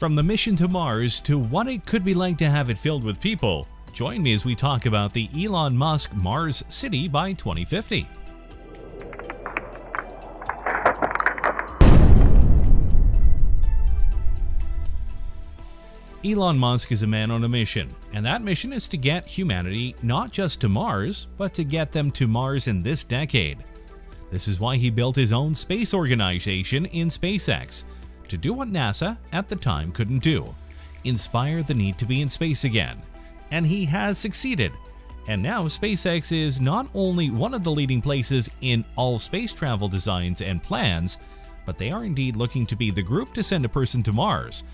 From the mission to Mars to what it could be like to have it filled with people, join me as we talk about the Elon Musk Mars City by 2050. Elon Musk is a man on a mission, and that mission is to get humanity not just to Mars, but to get them to Mars in this decade. This is why he built his own space organization in SpaceX, to do what NASA at the time couldn't do, inspire the need to be in space again. And he has succeeded. And now SpaceX is not only one of the leading places in all space travel designs and plans, but they are indeed looking to be the group to send a person to Mars.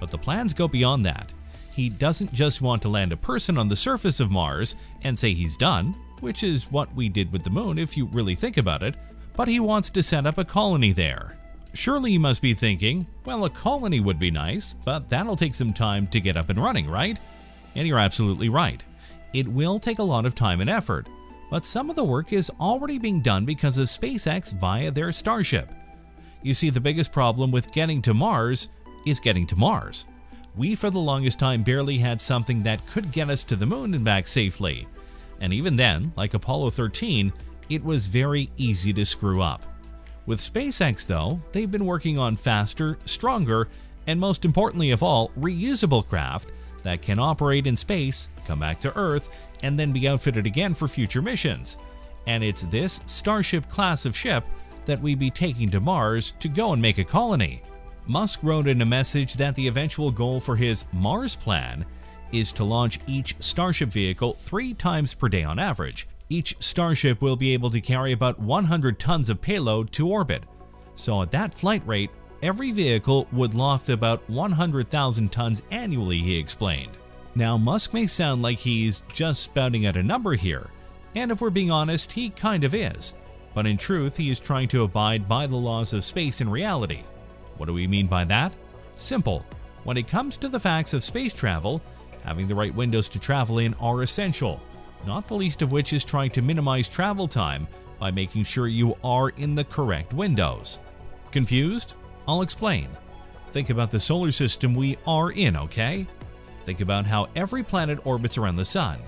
But the plans go beyond that. He doesn't just want to land a person on the surface of Mars and say he's done, which is what we did with the moon if you really think about it, but he wants to set up a colony there. Surely you must be thinking, well, a colony would be nice, but that'll take some time to get up and running, right? And you're absolutely right. It will take a lot of time and effort, but some of the work is already being done because of SpaceX via their Starship. You see, the biggest problem with getting to Mars is getting to Mars. We for the longest time barely had something that could get us to the moon and back safely. And even then, like Apollo 13, it was very easy to screw up. With SpaceX though, they've been working on faster, stronger, and most importantly of all, reusable craft that can operate in space, come back to Earth, and then be outfitted again for future missions. And it's this Starship class of ship that we'd be taking to Mars to go and make a colony. Musk wrote in a message that the eventual goal for his Mars plan is to launch each Starship vehicle 3 times per day on average. Each Starship will be able to carry about 100 tons of payload to orbit. So at that flight rate, every vehicle would loft about 100,000 tons annually, he explained. Now, Musk may sound like he's just spouting out a number here, and if we're being honest, he kind of is. But in truth, he is trying to abide by the laws of space in reality. What do we mean by that? Simple. When it comes to the facts of space travel, having the right windows to travel in are essential, not the least of which is trying to minimize travel time by making sure you are in the correct windows. Confused? I'll explain. Think about the solar system we are in, okay? Think about how every planet orbits around the sun.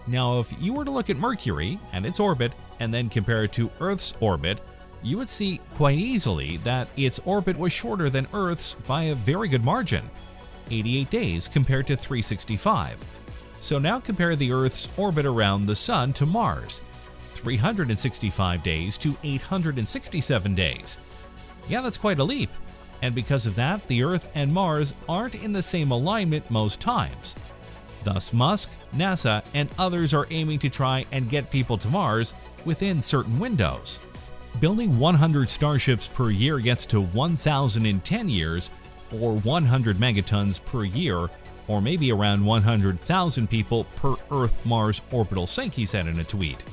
Now, if you were to look at Mercury and its orbit and then compare it to Earth's orbit, you would see quite easily that its orbit was shorter than Earth's by a very good margin, 88 days compared to 365. So now compare the Earth's orbit around the Sun to Mars, 365 days to 867 days. Yeah, that's quite a leap, and because of that, the Earth and Mars aren't in the same alignment most times. Thus, Musk, NASA, and others are aiming to try and get people to Mars within certain windows. Building 100 starships per year gets to 1,000 in 10 years, or 100 megatons per year, or maybe around 100,000 people per Earth-Mars orbital sync, he said in a tweet.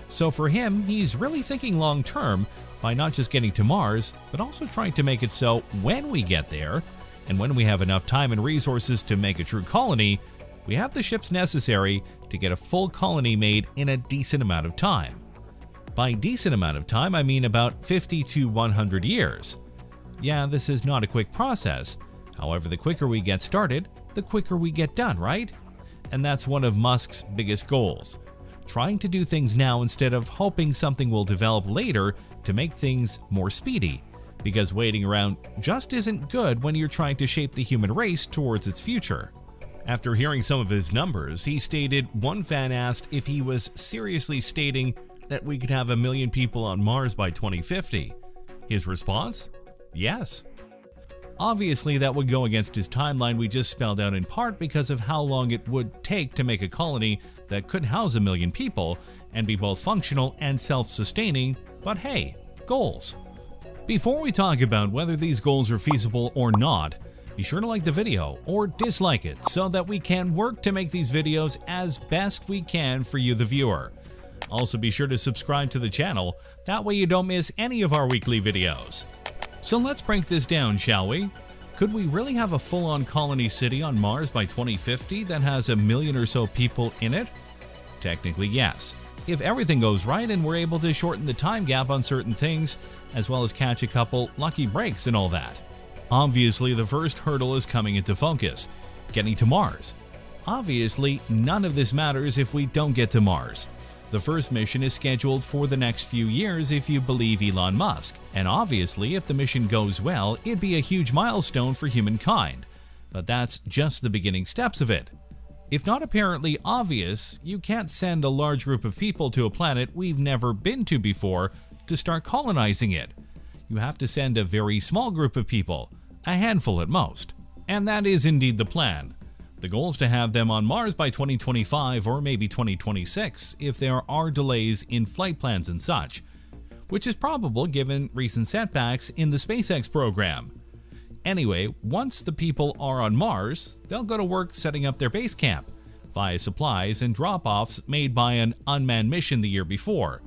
So for him, he's really thinking long-term by not just getting to Mars, but also trying to make it so when we get there, and when we have enough time and resources to make a true colony, we have the ships necessary to get a full colony made in a decent amount of time. By decent amount of time, I mean about 50 to 100 years. Yeah, this is not a quick process. However, the quicker we get started, the quicker we get done, right? And that's one of Musk's biggest goals. Trying to do things now instead of hoping something will develop later to make things more speedy. Because waiting around just isn't good when you're trying to shape the human race towards its future. After hearing some of his numbers, he stated one fan asked if he was seriously stating that we could have 1 million people on Mars by 2050. His response? Yes. Obviously, that would go against his timeline we just spelled out, in part because of how long it would take to make a colony that could house 1 million people and be both functional and self-sustaining, but hey, goals. Before we talk about whether these goals are feasible or not, be sure to like the video or dislike it so that we can work to make these videos as best we can for you, the viewer. Also, be sure to subscribe to the channel, that way you don't miss any of our weekly videos. So let's break this down, shall we? Could we really have a full-on colony city on Mars by 2050 that has 1 million or so people in it? Technically, yes. If everything goes right and we're able to shorten the time gap on certain things, as well as catch a couple lucky breaks and all that. Obviously, the first hurdle is coming into focus: getting to Mars. Obviously, none of this matters if we don't get to Mars. The first mission is scheduled for the next few years if you believe Elon Musk, and obviously if the mission goes well, it'd be a huge milestone for humankind. But that's just the beginning steps of it. If not apparently obvious, you can't send a large group of people to a planet we've never been to before to start colonizing it. You have to send a very small group of people, a handful at most. And that is indeed the plan. The goal is to have them on Mars by 2025 or maybe 2026 if there are delays in flight plans and such, which is probable given recent setbacks in the SpaceX program. Anyway, once the people are on Mars, they'll go to work setting up their base camp via supplies and drop-offs made by an unmanned mission the year before,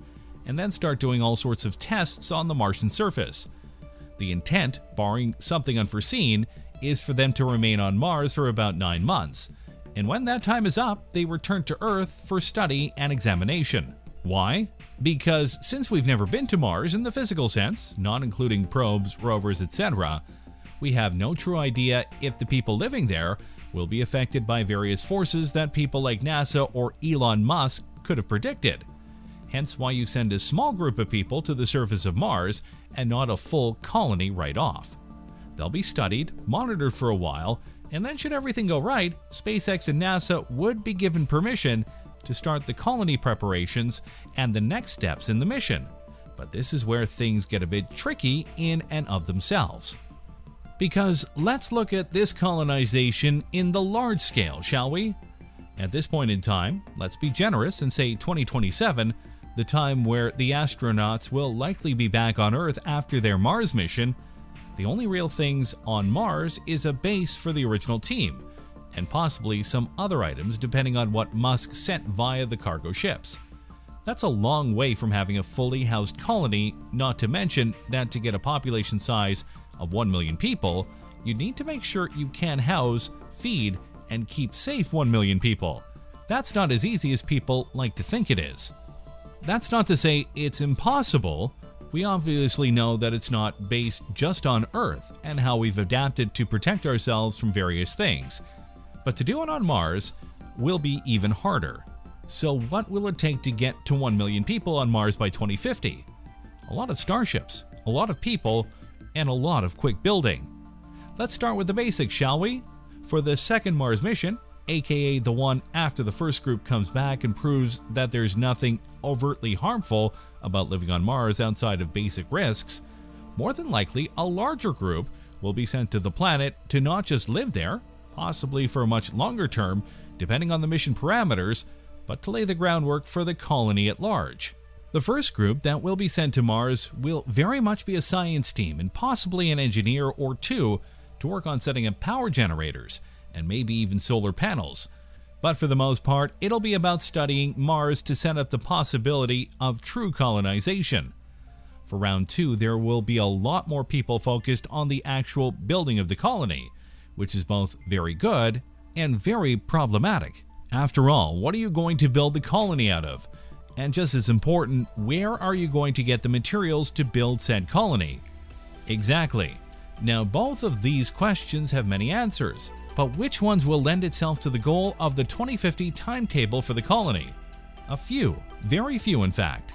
and then start doing all sorts of tests on the Martian surface. The intent, barring something unforeseen, is for them to remain on Mars for about 9 months, and when that time is up, they return to Earth for study and examination. Why? Because since we've never been to Mars in the physical sense, not including probes, rovers, etc., we have no true idea if the people living there will be affected by various forces that people like NASA or Elon Musk could have predicted. Hence why you send a small group of people to the surface of Mars and not a full colony right off. They'll be studied, monitored for a while, and then should everything go right, SpaceX and NASA would be given permission to start the colony preparations and the next steps in the mission. But this is where things get a bit tricky in and of themselves. Because let's look at this colonization in the large scale, shall we? At this point in time, let's be generous and say 2027, the time where the astronauts will likely be back on Earth after their Mars mission. The only real things on Mars is a base for the original team, and possibly some other items depending on what Musk sent via the cargo ships. That's a long way from having a fully housed colony, not to mention that to get a population size of 1 million people, you need to make sure you can house, feed, and keep safe 1 million people. That's not as easy as people like to think it is. That's not to say it's impossible. We obviously know that it's not based just on Earth and how we've adapted to protect ourselves from various things. But to do it on Mars will be even harder. So what will it take to get to 1 million people on Mars by 2050? A lot of starships, a lot of people, and a lot of quick building. Let's start with the basics, shall we? For the second Mars mission, aka the one after the first group comes back and proves that there's nothing overtly harmful about living on Mars outside of basic risks, more than likely a larger group will be sent to the planet to not just live there, possibly for a much longer term, depending on the mission parameters, but to lay the groundwork for the colony at large. The first group that will be sent to Mars will very much be a science team and possibly an engineer or two to work on setting up power generators and maybe even solar panels. But for the most part, it'll be about studying Mars to set up the possibility of true colonization. For round 2, there will be a lot more people focused on the actual building of the colony, which is both very good and very problematic. After all, what are you going to build the colony out of? And just as important, where are you going to get the materials to build said colony? Exactly. Now, both of these questions have many answers, but which ones will lend itself to the goal of the 2050 timetable for the colony? A few, very few in fact.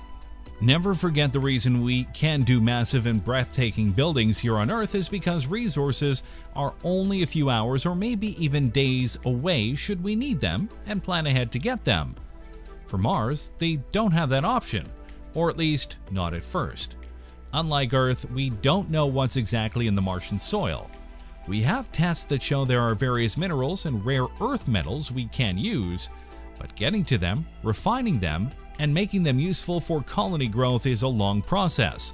Never forget the reason we can do massive and breathtaking buildings here on Earth is because resources are only a few hours or maybe even days away should we need them and plan ahead to get them. For Mars, they don't have that option, or at least not at first. Unlike Earth, we don't know what's exactly in the Martian soil. We have tests that show there are various minerals and rare earth metals we can use, but getting to them, refining them, and making them useful for colony growth is a long process.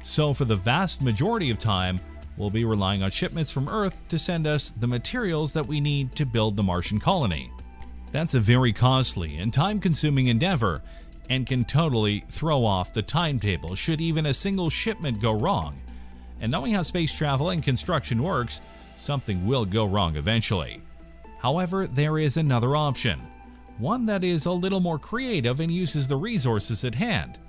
So for the vast majority of time, we'll be relying on shipments from Earth to send us the materials that we need to build the Martian colony. That's a very costly and time-consuming endeavor and can totally throw off the timetable should even a single shipment go wrong. And knowing how space travel and construction works, something will go wrong eventually. However, there is another option, one that is a little more creative and uses the resources at hand.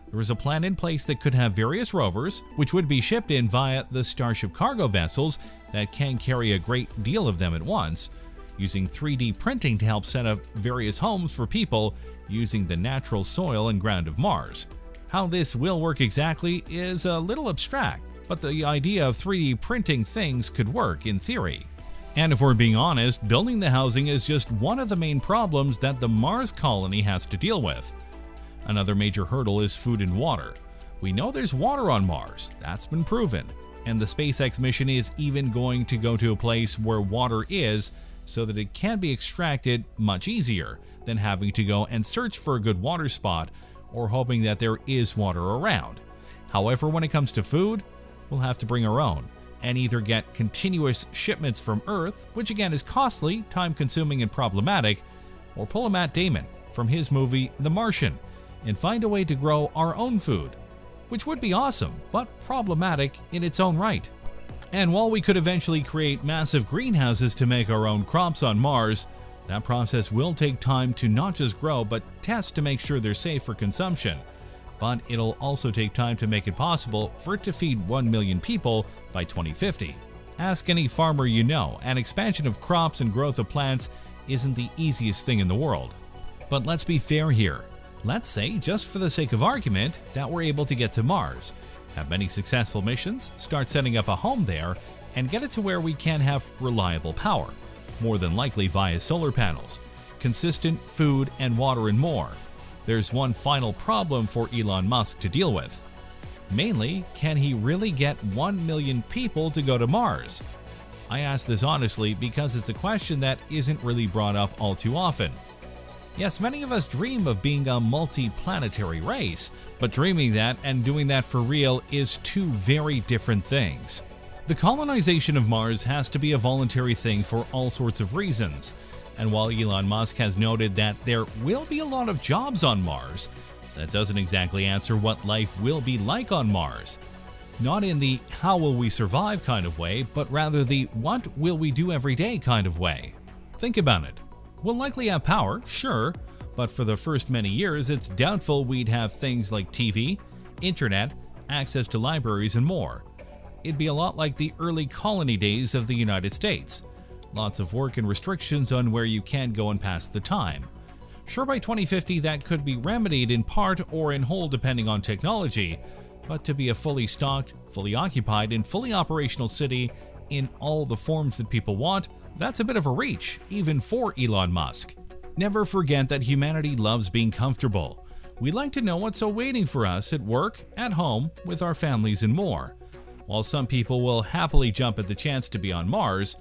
The There was a plan in place that could have various rovers, which would be shipped in via the Starship cargo vessels that can carry a great deal of them at once, using 3D printing to help set up various homes for people using the natural soil and ground of Mars. How this will work exactly is a little abstract, but the idea of 3D printing things could work in theory. And if we're being honest, building the housing is just one of the main problems that the Mars colony has to deal with. Another major hurdle is food and water. We know there's water on Mars, that's been proven, and the SpaceX mission is even going to go to a place where water is so that it can be extracted much easier than having to go and search for a good water spot or hoping that there is water around. However, when it comes to food, we'll have to bring our own and either get continuous shipments from Earth, which again is costly, time-consuming, and problematic, or pull a Matt Damon from his movie The Martian and find a way to grow our own food, which would be awesome, but problematic in its own right. And while we could eventually create massive greenhouses to make our own crops on Mars, that process will take time to not just grow, but test to make sure they're safe for consumption. But it'll also take time to make it possible for it to feed 1 million people by 2050. Ask any farmer you know, and expansion of crops and growth of plants isn't the easiest thing in the world. But let's be fair here. Let's say, just for the sake of argument, that we're able to get to Mars, have many successful missions, start setting up a home there, and get it to where we can have reliable power, more than likely via solar panels, consistent food and water and more. There's one final problem for Elon Musk to deal with. Mainly, can he really get 1 million people to go to Mars? I ask this honestly because it's a question that isn't really brought up all too often. Yes, many of us dream of being a multi-planetary race, but dreaming that and doing that for real is two very different things. The colonization of Mars has to be a voluntary thing for all sorts of reasons, and while Elon Musk has noted that there will be a lot of jobs on Mars, that doesn't exactly answer what life will be like on Mars. Not in the how will we survive kind of way, but rather the what will we do every day kind of way. Think about it. We'll likely have power, sure, but for the first many years it's doubtful we'd have things like TV, internet, access to libraries, and more. It'd be a lot like the early colony days of the United States. Lots of work and restrictions on where you can go and pass the time. Sure, by 2050 that could be remedied in part or in whole depending on technology, but to be a fully stocked, fully occupied, and fully operational city in all the forms that people want, that's a bit of a reach, even for Elon Musk. Never forget that humanity loves being comfortable. We like to know what's awaiting for us at work, at home, with our families, and more. While some people will happily jump at the chance to be on Mars,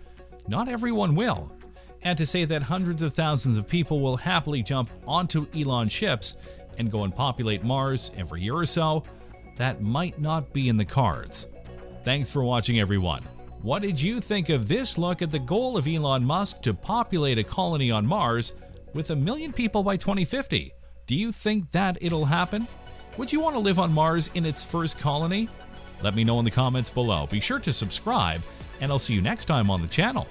not everyone will. And to say that hundreds of thousands of people will happily jump onto Elon ships and go and populate Mars every year or so, that might not be in the cards. Thanks for watching, everyone. What did you think of this look at the goal of Elon Musk to populate a colony on Mars with 1 million people by 2050? Do you think that it'll happen? Would you want to live on Mars in its first colony? Let me know in the comments below. Be sure to subscribe, and I'll see you next time on the channel.